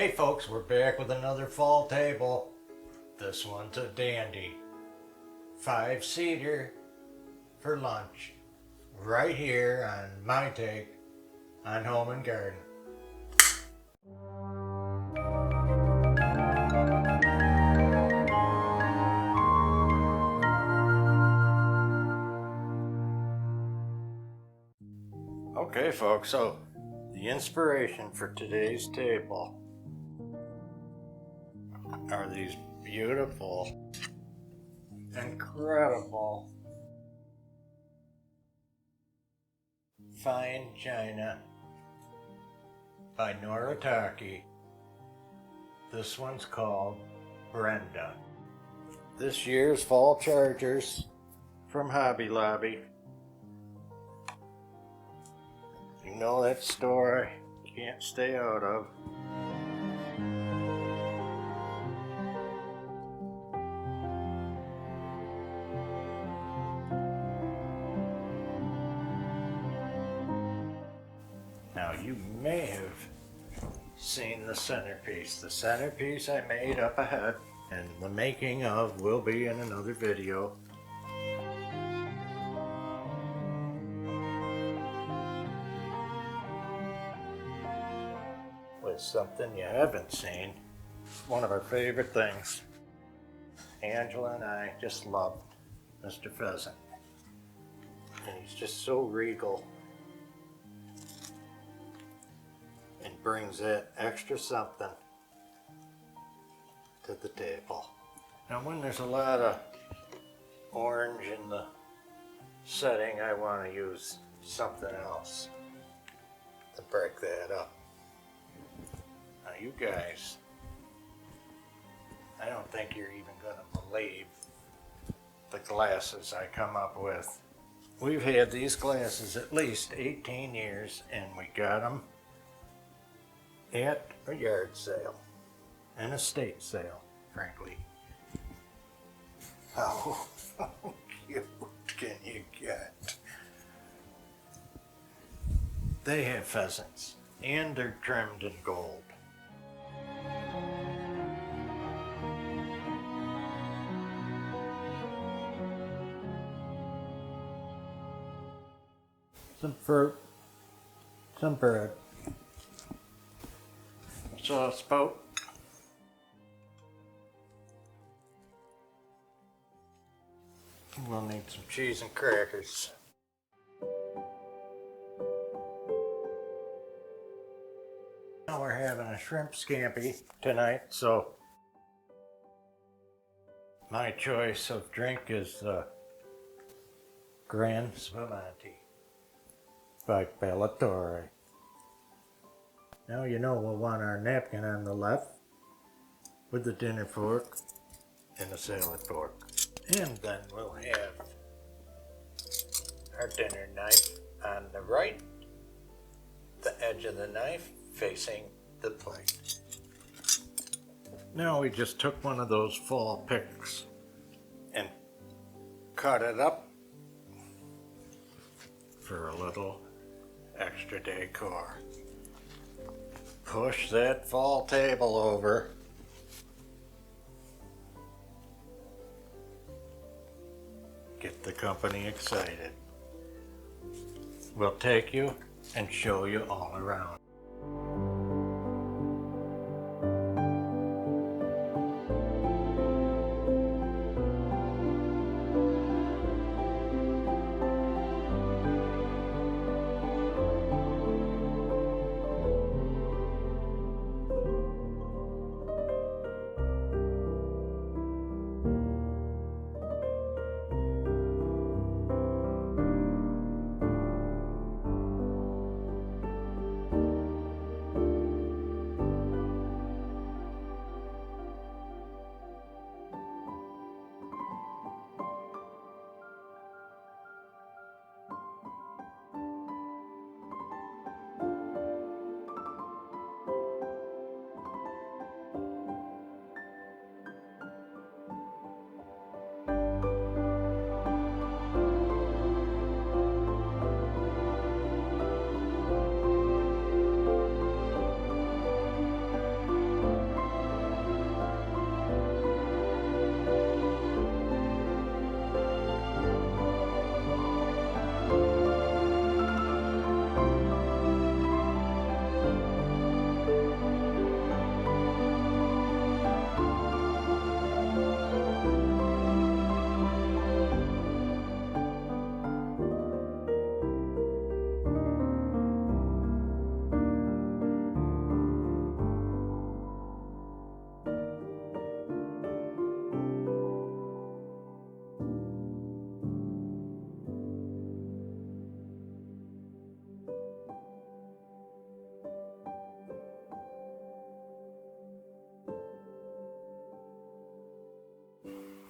Hey folks, we're back with another fall table. This one's a dandy. 5-seater for lunch. Right here on my take on Home and Garden. Okay folks, so the inspiration for today's table are these beautiful, incredible fine china by Noritake. This one's called Brenda. This year's fall chargers from Hobby Lobby. You know that store I can't stay out of. Now you may have seen the centerpiece. The centerpiece I made up ahead, and the making of will be in another video. With something you haven't seen, one of our favorite things. Angela and I just love Mr. Pheasant. And he's just so regal. And brings that extra something to the table. Now when there's a lot of orange in the setting, I want to use something else to break that up. Now you guys, I don't think you're even going to believe the glasses I come up with. We've had these glasses at least 18 years and we got them at a yard sale, an estate sale, frankly. How cute can you get? They have pheasants and they're trimmed in gold. Some fruit, some bread. Sauce boat. We'll need some cheese and crackers. Now we're having a shrimp scampi tonight, so my choice of drink is Gran Spumante by Bellatore. Now you know we'll want our napkin on the left with the dinner fork and the salad fork. And then we'll have our dinner knife on the right, the edge of the knife facing the plate. Now we just took one of those fall picks and cut it up for a little extra decor. Push that fall table over. Get the company excited. We'll take you and show you all around.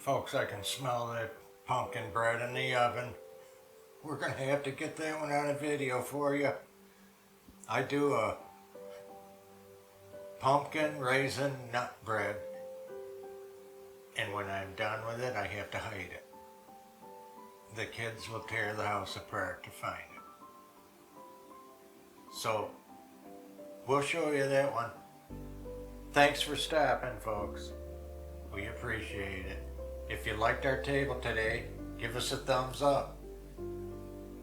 Folks, I can smell that pumpkin bread in the oven. We're gonna have to get that one on a video for you. I do a pumpkin raisin nut bread, and when I'm done with it, I have to hide it. The kids will tear the house apart to find it. So, we'll show you that one. Thanks for stopping, folks. We appreciate it. If you liked our table today, give us a thumbs up,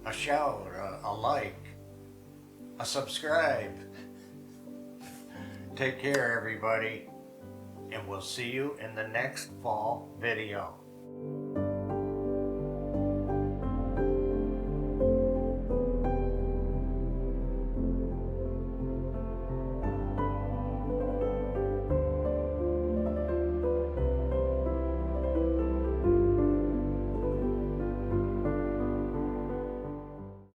a shout, a like, a subscribe. Take care, everybody, and we'll see you in the next fall video.